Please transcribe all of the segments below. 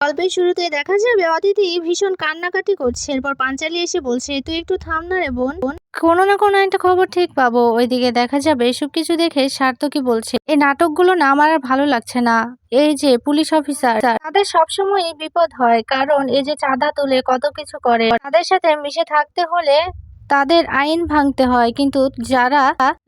গল্পের শুরুতেই দেখা যাবে অদিতি ভীষণ কান্নাকাটি করছে। এরপর পাঞ্চালি এসে বলছে, তুই একটু থাম না রে বোন, কোনো না কোনো একটা খবর ঠিক পাবো। ওইদিকে দেখা যাবে এসব কিছু দেখে সার্থকী বলছে, এই নাটকগুলো না আমার আর ভালো লাগছে না। এই যে পুলিশ অফিসার, তাদের সবসময় বিপদ হয়, কারণ এই যে চাঁদা তুলে কত কিছু করে, তাদের সাথে মিশে থাকতে হলে তাদের আইন ভাঙতে হয়। কিন্তু যারা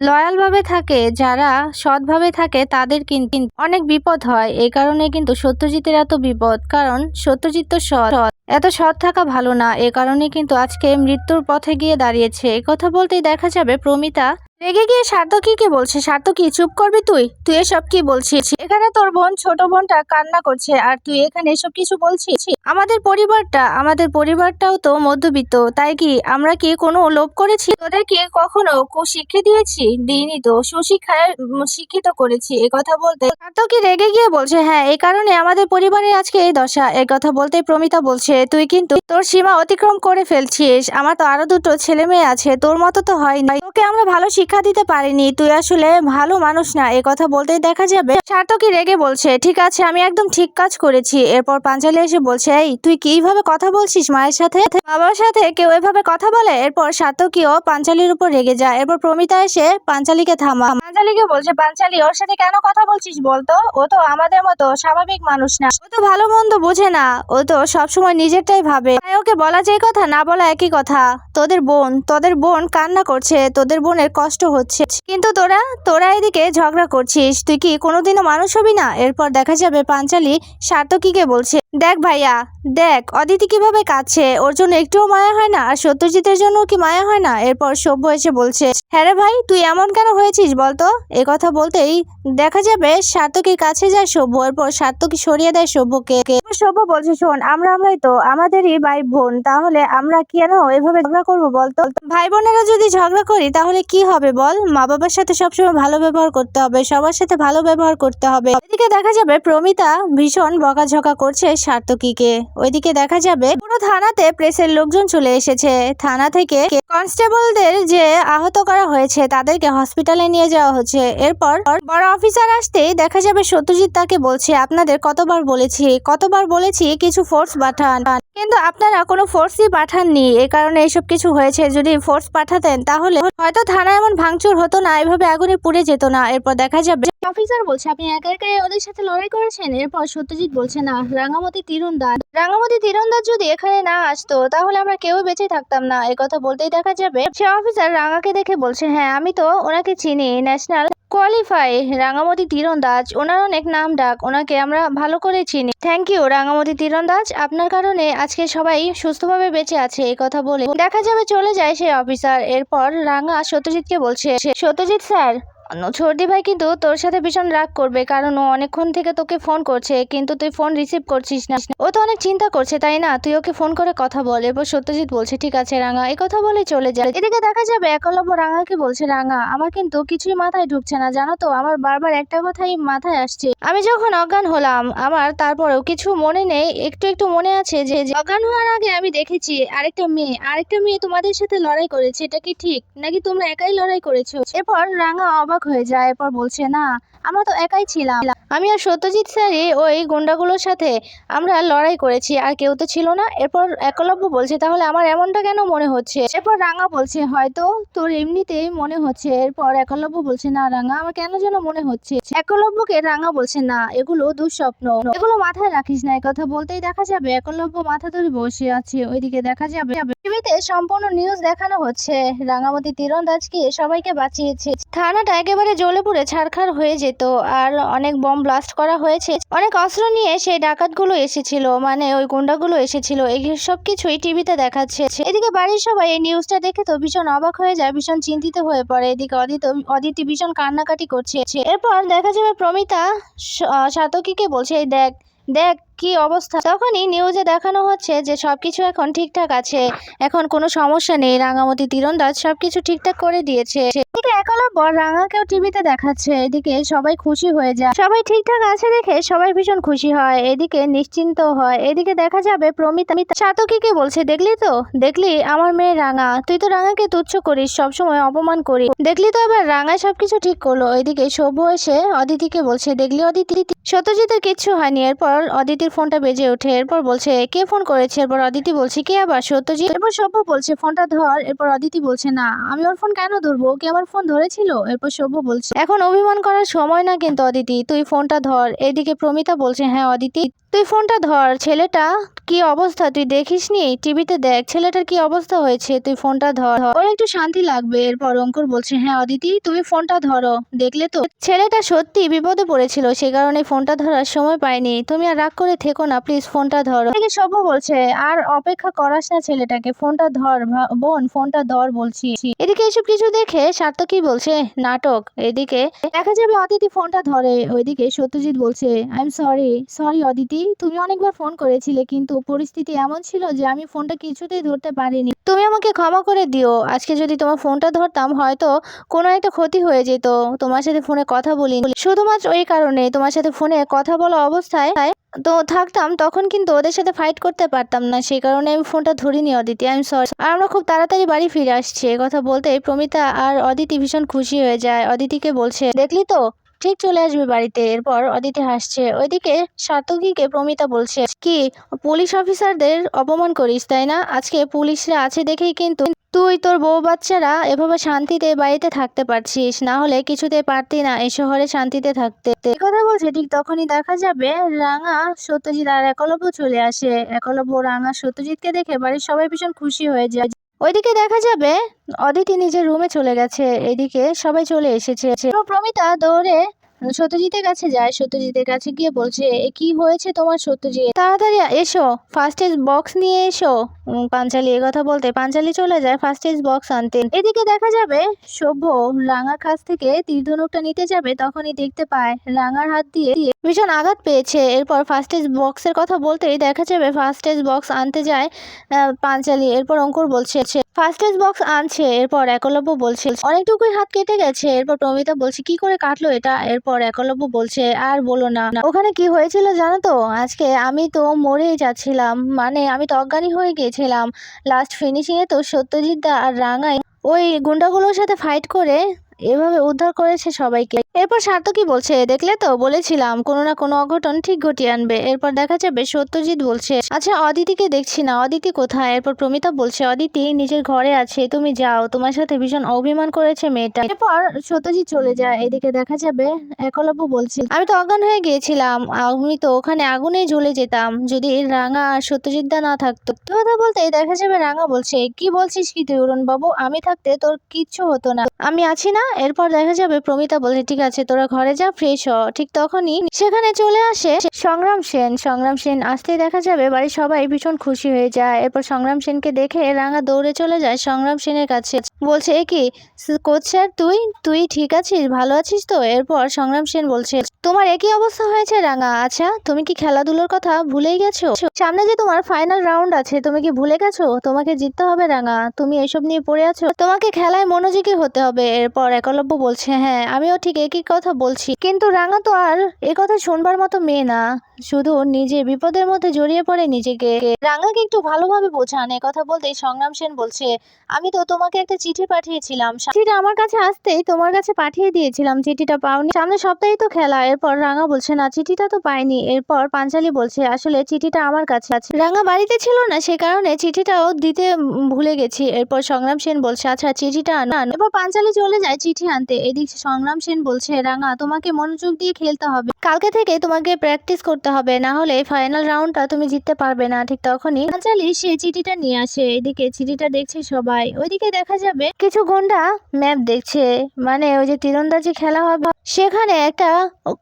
লয়াল ভাবে থাকে, যারা সৎভাবে থাকে, তাদের কিন্তু অনেক বিপদ হয়। এই কারণে কিন্তু সত্যজিতের এত বিপদ, কারণ সত্যজিৎ তো সৎ, এত সৎ থাকা ভালো না। এ কারণে কিন্তু আজকে মৃত্যুর পথে গিয়ে দাঁড়িয়েছে। এই কথা বলতেই দেখা যাবে প্রমিতা রেগে গিয়ে সার্থকীকে বলছে, সার্থকী চুপ করবি তুই, তুই এসব কি বলছিস? এখানে তোর বোন, ছোট বোনটা কান্না করছে, আর তুই এখানে এসব কিছু বলছিস? আমাদের পরিবারটাও তো মধ্যবিত্ত, তাই কি আমরা কি কোনো লোভ করেছি? তোদেরকে কখনো কুশিক্ষা দিয়েছি? দিইনি তো, সুশিক্ষায় শিক্ষিত করেছি। এ কথা বলতে সার্থকী রেগে গিয়ে বলছে, হ্যাঁ, এই কারণে আমাদের পরিবারের আজকে এই দশা। এই কথা বলতে প্রমিতা বলছে, তুই কিন্তু তোর সীমা অতিক্রম করে ফেলছিস। আমার তো আরো দুটো ছেলে মেয়ে আছে, তোর মতো তো হয়নি, তোকে আমরা ভালো শিক্ষা দিতে পারিনি, তুই আসলে ভালো মানুষ না। এ কথা বলতেই দেখা যাবে সার্থকী রেগে বলছে, ঠিক আছে, আমি একদম ঠিক কাজ করেছি। এরপর পাঞ্চালি এসে বলছে, এই তুই কিভাবে কথা বলছিস মায়ের সাথে, বাবার সাথে কেউ এভাবে কথা বলে? এরপর সার্থকীও পাঞ্চালির উপর রেগে যায়। এরপর প্রমিতা এসে পাঞ্চালিকে পাঞ্চালিকে বলছে, পাঞ্চালি, ওর সাথে কেন কথা বলছিস বলতো? ও তো আমাদের মতো স্বাভাবিক মানুষ না, ও তো ভালো মন্দ বোঝে না, ও তো সবসময় নিজেরটাই ভাবে। তাই ওকে বলা যে কথা, না বলা একই কথা। তোদের বোন কান্না করছে, তোদের বোনের কষ্ট হচ্ছে, কিন্তু তোরা এদিকে ঝগড়া করছিস। তুই কি কোনোদিনও মানুষ হবি না? এরপর দেখা যাবে পাঞ্চালি সার্থকীকে বলছে, দেখ ভাইয়া, দেখ অদিতি কিভাবে কাঁদছে, ওর জন্য একটুও মায়া হয় না? আর সত্যজিতের জন্য কি মায়া হয় না? এরপর সভ্য এসে বলছে, হ্যাঁ রে ভাই, তুই এমন কেন হয়েছিস বলতো? এ কথা বলতেই দেখা যাবে সার্থকীর কাছে যায় সভ্য। এরপর সার্থকী সরিয়ে দেয় সভ্যকে। সভ্য বলছে, শোন, আমরাই তো, আমাদেরই ভাই বোন, তাহলে আমরা কেন এভাবে ঝগড়া করবো বলতো? ভাই বোনেরা যদি ঝগড়া করি তাহলে কি হবে বল? মা বাবার সাথে সবসময় ভালো ব্যবহার করতে হবে, সবার সাথে ভালো ব্যবহার করতে হবে। এদিকে দেখা যাবে প্রমিতা ভীষণ বকাঝকা করছে সার্থকীকে। ওইদিকে দেখা যাবে পুরো থানাতে প্রেসের লোকজন চলে এসেছে। থানা থেকে কনস্টেবলদের যে আহত করা হয়েছে তাদেরকে হসপিটালে নিয়ে যাওয়া হচ্ছে। এরপর বড় অফিসার আসতেই দেখা যাবে সত্যজিৎ তাকে বলছে, আপনাদের কতবার বলেছি কিছু ফোর্স পাঠান, কিন্তু আপনারা কোনো ফোর্সই পাঠাননি। এই কারণে এসব কিছু হয়েছে। যদি ফোর্স পাঠাতেন তাহলে হয়তো থানা এমন ভাঙচুর হতো না, এভাবে আগুনে পুড়ে যেত না। এরপর দেখা যাবে অফিসার বলছে, আপনি একা একাই ওদের সাথে লড়াই করেছেন? এরপর সত্যজিৎ বলছে, না, রাঙামতি তীরন্দাজ যদি এখানে না আসতো তাহলে আমরা কেউ বেঁচে থাকতাম না। এই কথা বলতেই দেখা যাবে সে অফিসার রাঙাকে দেখে বলছে, হ্যাঁ, আমি তো ওনাকে চিনি, ন্যাশনাল কোয়ালিফাই রাঙামতি তীরন্দাজ, ওনার অনেক নাম ডাক, ওনাকে আমরা ভালো করে চিনি। থ্যাংক ইউ রাঙামতি তীরন্দাজ, আপনার কারণে আজকে সবাই সুস্থভাবে বেঁচে আছে। এই কথা বলে দেখা যাবে চলে যায় সেই অফিসার। এরপর রাঙা সত্যজিৎকে বলছে, সত্যজিৎ স্যার, ছর্দি ভাই কিন্তু তোর সাথে ভীষণ রাগ করবে, কারণ ও অনেকক্ষণ থেকে তোকে ফোন করছে, কিন্তু তুই ফোন রিসিভ করছিস না। ও তো অনেক চিন্তা করছে, তাই না? তুই ওকে ফোন করে কথা বল। এরপর সত্যজিৎ বলছে, ঠিক আছে রাঙা। এই কথা বলে চলে যায়। এদিকে দেখা যাবে একলব্য রাঙাকে বলছে, রাঙা, আমার কিন্তু কিছুই মাথায় ঢুকছে না, জানো তো, আমার বারবার একটা কথাই মাথায় আসছে। আমি যখন অজ্ঞান হলাম, আমার তারপরেও কিছু মনে নেই, একটু একটু মনে আছে যে অজ্ঞান হওয়ার আগে আমি দেখেছি আরেকটা মেয়ে তোমাদের সাথে লড়াই করেছে। এটা কি ঠিক, নাকি তোমরা একাই লড়াই করেছো? এরপর রাঙা অবাক হয়ে যায়। এরপর বলছে, না, আমরা তো একাই ছিলাম, আমি আর সত্যজিৎ স্যারই ওই গুন্ডাগুলোর সাথে আমরা লড়াই করেছি, আর কেউ তো ছিল না। এরপর একলব্য বলছে, তাহলে আমার এমনটা কেন মনে হচ্ছে? এরপর রাঙা বলছে, হয়তো তোর এমনিতেই মনে হচ্ছে। এরপর একলব্য বলছে, না রাঙা, আমার কেন যেন মনে হচ্ছে। একলব্যকে রাঙা বলছে, না, এগুলো দুঃস্বপ্ন, এগুলো মাথায় রাখিস না। এই কথা বলতেই দেখা যাবে একলব্য মাথা ধরে বসে আছে। ওইদিকে দেখা যাবে টিভিতে সম্পূর্ণ নিউজ দেখানো হচ্ছে, রাঙামতি তীরন্দাজকে সবাইকে বাঁচিয়েছে। থানাটা একেবারে জ্বলে পুড়ে ছারখার হয়ে যেত, আর অনেক বম ব্লাস্ট করা হয়েছে, অনেক অস্ত্র নিয়ে সেই ডাকাতগুলো এসেছিল, মানে ওই গুন্ডাগুলো এসেছিল। এই সব কিছুই টিভিতে দেখাচ্ছে। এদিকে বাড়ির সবাই এই নিউজটা দেখে তো ভীষণ অবাক হয়ে যায়, ভীষণ চিন্তিত হয়ে পড়ে। এদিকে অদিতি ভীষণ কান্নাকাটি করছে। এরপর দেখা যাবে প্রমিতা সাতকীকে বলছে, এই দেখ দেখ কি অবস্থা। তখনই নিউজে দেখানো হচ্ছে যে সবকিছু এখন ঠিকঠাক আছে, এখন কোনো সমস্যা নেই, রাঙামতি তীরন্দাজ সবকিছু ঠিকঠাক করে দিয়েছে। এদিকে একলব্য রাঙাকেও টিভিতে দেখাচ্ছে। এদিকে সবাই খুশি হয়ে যায়, সবাই ঠিকঠাক আছে দেখে সবাই ভীষণ খুশি হয়, এদিকে নিশ্চিন্ত হয়। এদিকে দেখা যাবে প্রমিতা সাতকীকে বলছে, দেখলি আমার মেয়ে রাঙা, তুই তো রাঙাকে তুচ্ছ করিস, সবসময় অপমান করিস, দেখলি তো এবার রাঙা সবকিছু ঠিক করলো। এদিকে সভ্য এসে অদিতিকে বলছে, দেখলি অদিতি, সত্যজিতের কিচ্ছু হয়নি। এরপর অদিতির ফোনটা বেজে ওঠে। এরপর বলছে কে ফোন করেছে। এরপর অদিতি বলছে কে আবার, সত্যজিৎ। এরপর সভ্য বলছে ফোনটা ধর। এরপর অদিতি বলছে না, আমি ওর ফোন কেন ধরবো, কে আমার ফোন ধরেছিল। এরপর সভ্য বলছে এখন অভিমান করার সময় না কিন্তু অদিতি, তুই ফোনটা ধর। এদিকে প্রমিতা বলছে হ্যাঁ অদিতি তুই ফোনটা ধর, ছেলেটা কি অবস্থা তুই দেখিসনি, টিভিতে দেখ ছেলেটার কি অবস্থা হয়েছে, তুই ফোনটা ধর, ওর একটু শান্তি লাগবে। এরপর অঙ্কুর বলছে হ্যাঁ অদিতি তুমি ফোনটা ধরো, দেখলে তো ছেলেটা সত্যি বিপদে পড়েছিল, সে কারণে ফোনটা ধরার সময় পায়নি, তুমি আর রাগ করে থেকো না, প্লিজ ফোনটা ধরো। এদিকে সভ্য বলছে আর অপেক্ষা করাস না ছেলেটাকে, ফোনটা ধর বোন, ফোনটা ধর বলছি। এদিকে এসব কিছু দেখে সার্থকী বলছে নাটক। এদিকে দেখা যাবে অদিতি ফোনটা ধরে। ওইদিকে সত্যজিৎ বলছে আই এম সরি অদিতি, তুমি অনেকবার ফোন করেছিলে কিন্তু পরিস্থিতি এমন ছিল যে আমি ফোনটা কিছুতেই ধরতে পারিনি, তুমি আমাকে ক্ষমা করে দিও। আজকে যদি তোমার ফোনটা ধরতাম হয়তো কোনো একটা ক্ষতি হয়ে যেত, তোমার সাথে ফোনে কথা বলিনি শুধুমাত্র এই কারণে, তোমার সাথে ফোনে কথা বলা অবস্থায় তো থাকতাম তখন কিন্তু ওদের সাথে ফাইট করতে পারতাম না, সেই কারণে আমি ফোনটা ধরিনি অদিতি, আই এম সরি। আর আমরা খুব তাড়াতাড়ি বাড়ি ফিরে আসছি। কথা বলতেই প্রমিতা আর অদিতি ভীষণ খুশি হয়ে যায়। অদিতিকে বলছে দেখলি তো ঠিক চলে আসবে বাড়িতে। এরপর অদিতি হাসছে। ওইদিকে সার্থকীকে প্রমিতা বলছে কি পুলিশ অফিসারদের অপমান করিস তাই না, আজকে পুলিশরা আছে দেখেই কিন্তু তুই তোর বউ বাচ্চারা এভাবে শান্তিতে বাড়িতে থাকতে পারছিস, না হলে কিছুতে পারতি না এই শহরে শান্তিতে থাকতে। এই কথা বলছে ঠিক তখনই দেখা যাবে রাঙা, সত্যজিৎ আর একলব্য চলে আসে। একলব্য রাঙা সত্যজিৎকে দেখে বাড়ির সবাই ভীষণ খুশি হয়ে যায়। ওইদিকে দেখা যাবে অদিতি নিজের রুমে চলে গেছে, এদিকে সবাই চলে এসেছে। প্রমিতা দৌড়ে সত্যজিতের কাছে যায়। সত্যজিতের কাছে গিয়ে বলছে কি হয়েছে তোমার সত্যজিৎ, তাড়াতাড়ি এসো, ফার্স্ট এড বক্স নিয়ে এসো। পাঞ্চালি এই কথা বলতে পাঞ্চালি চলে যায় ফার্স্ট এড বক্স আনতে। এদিকে দেখা যাবে সভ্য রাঙার কাছ থেকে তীর ধনুকটা নিতে যাবে, তখনই দেখতে পায় রাঙার হাত দিয়ে ভীষণ আঘাত পেয়েছে। এরপর ফার্স্ট এড বক্সের কথা বলতেই দেখা যাবে ফার্স্ট এড বক্স আনতে যায় পাঞ্চালি। এরপর অঙ্কুর বলছে ফার্স্ট এড বক্স আনছে। এরপর একলব্য বলছে অনেকটুকুই হাত কেটে গেছে। এরপর প্রমিতা বলছে কি করে কাটলো এটা। এরপর একলব্য বলছে আর বলো না, ওখানে কি হয়েছিল জানো তো, আজকে আমি তো মরেই যাচ্ছিলাম, মানে আমি তো অজ্ঞানী হয়ে গিয়েছিলাম, লাস্ট ফিনিশিং এ তো সত্যজিৎ দা আর রাঙাই ওই গুন্ডাগুলোর সাথে ফাইট করে এভাবে উদ্ধার করেছে সবাইকে। এরপর সার্থকী বলছে দেখলে তো বলেছিলাম কোনো না কোনো অঘটন ঠিক ঘটিয়ে আনবে। এরপর দেখা যাবে সত্যজিৎ বলছে আচ্ছা অদিতিকে দেখছি না, অদিতি কোথায়। এরপর প্রমিতা বলছে অদিতি নিজের ঘরে আছে, তুমি যাও, তোমার সাথে ভীষণ অভিমান করেছে মেয়েটা। এরপর সত্যজিৎ চলে যায়। এদিকে দেখা যাবে একলব্য বলছে আমি তো অজ্ঞান হয়ে গিয়েছিলাম, আমি তো ওখানে আগুনেই জ্বলে যেতাম যদি রাঙা আর সত্যজিৎ দা না থাকতো। কথা বলতে দেখা যাবে রাঙা বলছে কি বলছিস কি তুই অরুণ বাবু, আমি থাকতে তোর কিচ্ছু হতো না, আমি আছি না। এরপর দেখা যাবে প্রমিতা বলছে ঠিক আছে তোরা ঘরে যা, ফ্রেশ হ। ঠিক তখনই সেখানে চলে আসে সংগ্রাম সেন। সংগ্রাম সেন আসতেই দেখা যাবে বাড়ির সবাই ভীষণ খুশি হয়ে যায়। এরপর সংগ্রাম সেনকে দেখে রাঙা দৌড়ে চলে যায় সংগ্রাম সেনের কাছে, বলছে এ কি কোচ স্যার তুই তুই ঠিক আছিস, ভালো আছিস তো। এরপর সংগ্রাম সেন বলছে তোমার একই অবস্থা হয়েছে রাঙা, আচ্ছা তুমি কি খেলাধুলোর কথা ভুলেই গেছো, সামনে যে তোমার ফাইনাল রাউন্ড আছে তুমি কি ভুলে গেছো, তোমাকে জিততে হবে রাঙা, তুমি এসব নিয়ে পড়ে আছো, তোমাকে খেলায় মনোযোগী হতে হবে। এরপর একলব্য বলছে হ্যাঁ আমিও ঠিক একই কথা বলছি, কিন্তু রাঙা তো আর এ কথা শুনবার মতো মেয়ে না, শুধু নিজে বিপদের মধ্যে জড়িয়ে পড়ে নিজেকে, রাঙাকে একটু ভালোভাবে বোঝান। কথা বলতেই সংগ্রাম সেন বলছে আমি তো তোমাকে একটা চিঠি পাঠিয়েছিলাম, চিঠিটা আমার কাছে আসতেই তোমার কাছে পাঠিয়ে দিয়েছিলাম, চিঠিটা পাওনি, সামনের সপ্তাহেই তো খেলা। এরপর রাঙা বলছে না চিঠিটা তো পাইনি। এরপর পাঞ্চালি বলছে আসলে চিঠিটা আমার কাছে আছে, রাঙা বাড়িতে ছিল না সে কারণে চিঠিটাও দিতে ভুলে গেছি। এরপর সংগ্রাম সেন বলছে আচ্ছা চিঠিটা আন। এরপর পাঞ্চালি চলে যায় চিঠি আনতে। এদিকে সংগ্রাম সেন বলছে রাঙা তোমাকে মনোযোগ দিয়ে খেলতে হবে, কালকে থেকে তোমাকে প্র্যাকটিস করতে হবে, না হলে ফাইনাল রাউন্ডটা তুমি জিততে পারবে না। ঠিক তখনই পাঞ্চালি সে চিঠিটা নিয়ে আসে। এদিকে চিঠিটা দেখছে সবাই। ওইদিকে দেখা যাবে কিছু গুন্ডা ম্যাপ দেখছে, মানে ওই যে তীরন্দাজি খেলা হবে সেখানে একটা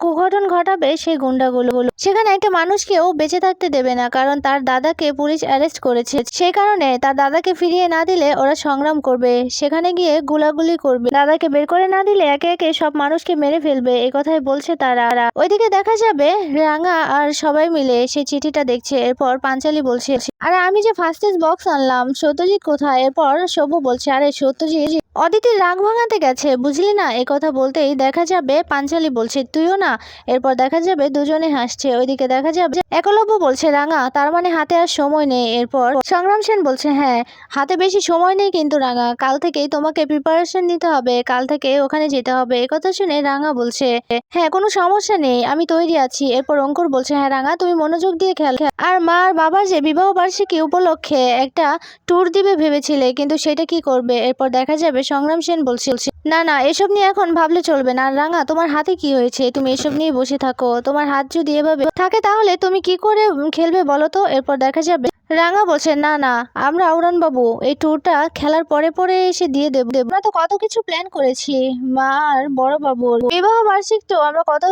কুঘটন ঘটাবে সেই গুন্ডাগুলো, সেখানে একটা মানুষকেও বেঁচে থাকতে দেবে না, কারণ তার দাদাকে পুলিশ অ্যারেস্ট করেছে, সেই কারণে তার দাদাকে ফিরিয়ে না দিলে ওরা সংগ্রাম করবে, সেখানে গিয়ে গুলাগুলি করবে, দাদাকে বের করে না দিলে একে একে সব মানুষকে মেরে ফেলবে, এই কথাই বলছে তারা। ওইদিকে দেখা যাবে রাঙা আর সবাই মিলে সেই চিঠিটা দেখছে। এরপর পাঞ্চালি বলছে আরে আমি যে ফার্স্ট এজ বক্স আনলাম সত্যজিৎ কোথায়। এরপর সব্য বলছে আরে সত্যজিৎ অদিতির রাগ ভাঙাতে গেছে, বুঝলি না? এ কথা বলতেই দেখা যাবে পাঞ্চালি বলছে তুইও না। এরপর দেখা যাবে দুজনে হাসছে। ওইদিকে দেখা যাবে একলব্য বলছে রাঙা, তার মানে হাতে আর সময় নেই। এরপর সংগ্রাম সেন বলছে হ্যাঁ, হাতে বেশি সময় নেই কিন্তু রাঙা, কাল থেকেই তোমাকে প্রিপারেশন নিতে হবে, কাল থেকে ওখানে যেতে হবে। এ কথা শুনে রাঙা বলছে হ্যাঁ কোনো সমস্যা নেই, আমি তৈরি আছি। এরপর অঙ্কুর বলছে হ্যাঁ রাঙা, তুমি মনোযোগ দিয়ে খেয়াল। আর মা আর বাবার যে বিবাহ বার্ষিকী উপলক্ষে একটা ট্যুর দিবে ভেবেছিলে, কিন্তু সেটা কি করবে? এরপর দেখা যাবে সংগ্রাম সেন বলছে না না, এসব নিয়ে এখন ভাবলে চলবে না। আর রাঙা, তোমার হাতে কি হয়েছে? তুমি এসব নিয়ে বসে থাকো? তোমার হাত যদি এভাবে থাকে তাহলে তুমি কি করে খেলবে বলো তো? এরপর দেখা যাবে রাঙা বলছে না না, আমরা উড়ান বাবু এই ট্যুরটা খেলার পরে পরে এসে দিয়ে দেবো। আমরা তো কত কিছু প্ল্যান করেছি, মা আর বড় বাবুর বিবাহ বার্ষিক, তো আমরা কত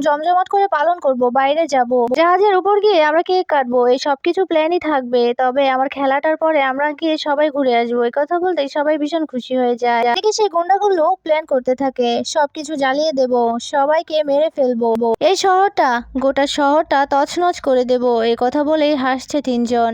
জমজমাট করে পালন করব, বাইরে যাব, জাহাজের উপর গিয়ে আমরা কেক কাটবো, এই সবকিছু প্ল্যানই থাকবে। তবে আমার খেলাটার পরে আমরা গিয়ে সবাই ঘুরে আসবো। এই কথা বলতেই সবাই ভীষণ খুশি হয়ে যায়। এদিকে সেই গুন্ডাগুলো প্ল্যান করতে থাকে সবকিছু জ্বালিয়ে দেব, সবাইকে মেরে ফেলবো, এই শহরটা, গোটা শহরটা তছনছ করে দেব। এই কথা বলেই হাসছে তিনজন।